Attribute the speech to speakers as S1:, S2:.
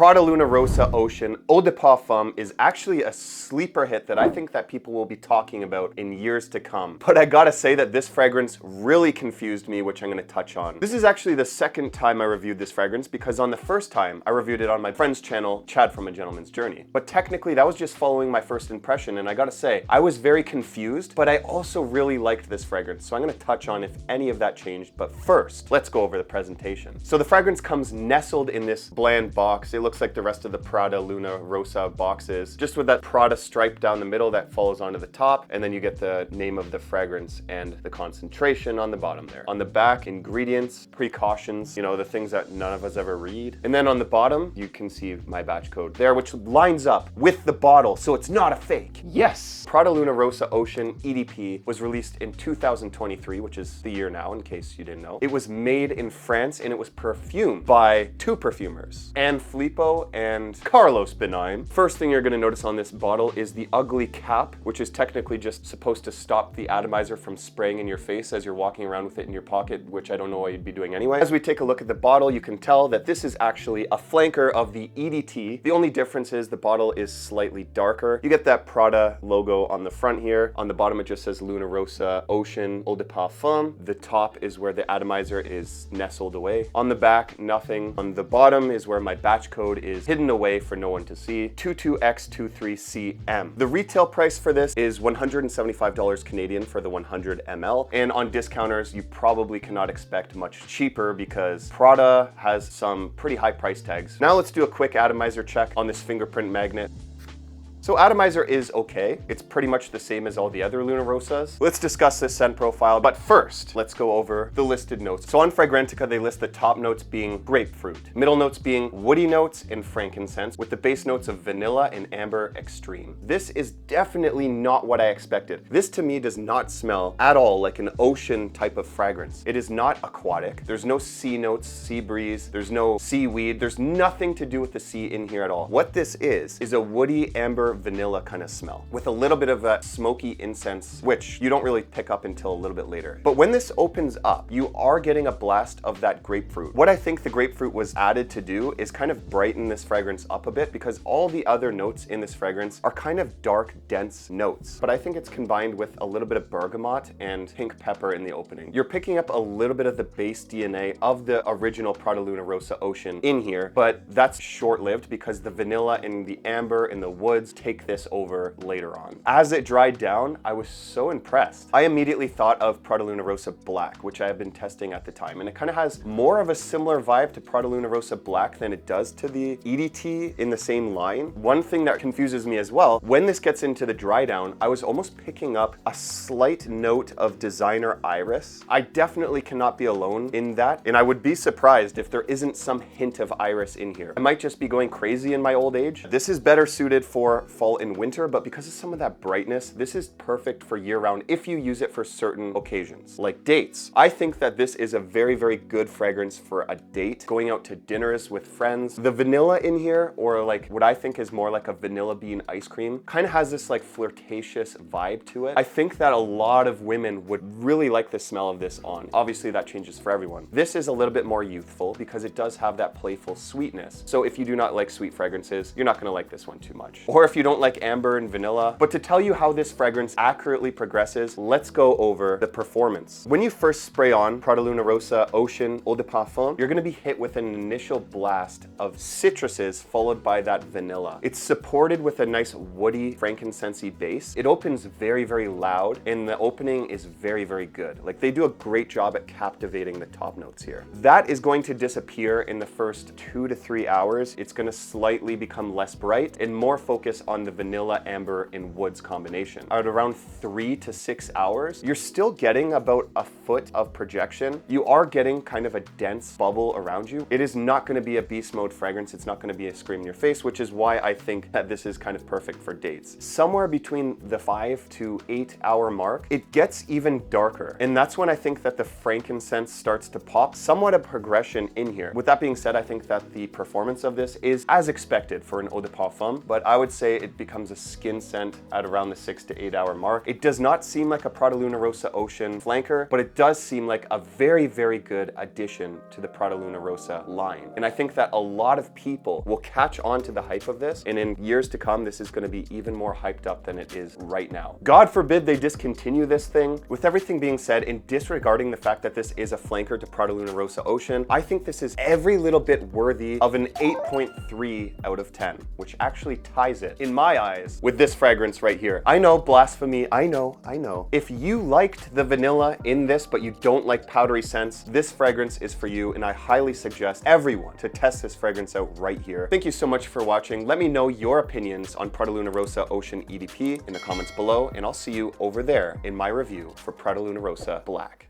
S1: Prada Luna Rossa Ocean Eau de Parfum is actually a sleeper hit that I think that people will be talking about in years to come. But I gotta say that this fragrance really confused me, which I'm gonna touch on. This is actually the second time I reviewed this fragrance because on the first time I reviewed it on my friend's channel, Chad from A Gentleman's Journey. But technically that was just following my first impression, and I gotta say, I was very confused, but I also really liked this fragrance. So I'm gonna touch on if any of that changed. But first, let's go over the presentation. So the fragrance comes nestled in this bland box. It looks like the rest of the Prada Luna Rossa boxes, just with that Prada stripe down the middle that follows onto the top, and then you get the name of the fragrance and the concentration on the bottom there. On the back, ingredients, precautions, you know, the things that none of us ever read. And then on the bottom, you can see my batch code there, which lines up with the bottle, so it's not a fake. Yes! Prada Luna Rossa Ocean EDP was released in 2023, which is the year now, in case you didn't know. It was made in France, and it was perfumed by two perfumers, Anne Filippo and Carlos Benaim. First thing you're gonna notice on this bottle is the ugly cap, which is technically just supposed to stop the atomizer from spraying in your face as you're walking around with it in your pocket, which I don't know why you'd be doing anyway. As we take a look at the bottle, you can tell that this is actually a flanker of the EDT. The only difference is the bottle is slightly darker. You get that Prada logo on the front here. On the bottom, it just says Luna Rossa Ocean Eau de Parfum. The top is where the atomizer is nestled away. On the back, nothing. On the bottom is where my batch code is hidden away for no one to see. 22X23CM. The retail price for this is $175 Canadian for the 100 ml. And on discounters, you probably cannot expect much cheaper because Prada has some pretty high price tags. Now let's do a quick atomizer check on this fingerprint magnet. So atomizer is okay. It's pretty much the same as all the other Luna Rossas. Let's discuss this scent profile, but first, let's go over the listed notes. So on Fragrantica, they list the top notes being grapefruit, middle notes being woody notes and frankincense, with the base notes of vanilla and amber extreme. This is definitely not what I expected. This to me does not smell at all like an ocean type of fragrance. It is not aquatic. There's no sea notes, sea breeze. There's no seaweed. There's nothing to do with the sea in here at all. What this is a woody amber vanilla kind of smell with a little bit of a smoky incense, which you don't really pick up until a little bit later. But when this opens up, you are getting a blast of that grapefruit. What I think the grapefruit was added to do is kind of brighten this fragrance up a bit, because all the other notes in this fragrance are kind of dark, dense notes. But I think it's combined with a little bit of bergamot and pink pepper in the opening. You're picking up a little bit of the base DNA of the original Prada Luna Rossa Ocean in here, but that's short-lived because the vanilla and the amber and the woods take this over later on. As it dried down, I was so impressed. I immediately thought of Prada Luna Rossa Black, which I have been testing at the time, and it kind of has more of a similar vibe to Prada Luna Rossa Black than it does to the EDT in the same line. One thing that confuses me as well, when this gets into the dry down, I was almost picking up a slight note of designer iris. I definitely cannot be alone in that, and I would be surprised if there isn't some hint of iris in here. I might just be going crazy in my old age. This is better suited for fall and winter, but because of some of that brightness, this is perfect for year-round if you use it for certain occasions, like dates. I think that this is a very, very good fragrance for a date, going out to dinners with friends. The vanilla in here, or like what I think is more like a vanilla bean ice cream, kind of has this like flirtatious vibe to it. I think that a lot of women would really like the smell of this on. Obviously that changes for everyone. This is a little bit more youthful because it does have that playful sweetness. So if you do not like sweet fragrances, you're not gonna like this one too much. Or if you don't like amber and vanilla. But to tell you how this fragrance accurately progresses, let's go over the performance. When you first spray on Prada Luna Rossa Ocean Eau de Parfum, you're gonna be hit with an initial blast of citruses followed by that vanilla. It's supported with a nice woody frankincense-y base. It opens very, very loud, and the opening is very, very good. Like, they do a great job at captivating the top notes here. That is going to disappear in the first 2 to 3 hours. It's gonna slightly become less bright and more focus on the vanilla, amber, and woods combination. At around 3 to 6 hours, you're still getting about a foot of projection. You are getting kind of a dense bubble around you. It is not gonna be a beast mode fragrance. It's not gonna be a scream in your face, which is why I think that this is kind of perfect for dates. Somewhere between the 5 to 8 hour mark, it gets even darker. And that's when I think that the frankincense starts to pop. Somewhat a progression in here. With that being said, I think that the performance of this is as expected for an eau de parfum, but I would say it becomes a skin scent at around the 6 to 8 hour mark. It does not seem like a Prada Luna Rossa Ocean flanker, but it does seem like a very, very good addition to the Prada Luna Rossa line. And I think that a lot of people will catch on to the hype of this, and in years to come, this is going to be even more hyped up than it is right now. God forbid they discontinue this thing. With everything being said, and disregarding the fact that this is a flanker to Prada Luna Rossa Ocean, I think this is every little bit worthy of an 8.3 out of 10, which actually ties it, in my eyes, with this fragrance right here. I know, blasphemy, I know. If you liked the vanilla in this, but you don't like powdery scents, this fragrance is for you, and I highly suggest everyone to test this fragrance out right here. Thank you so much for watching. Let me know your opinions on Prada Luna Rossa Ocean EDP in the comments below, and I'll see you over there in my review for Prada Luna Rossa Black.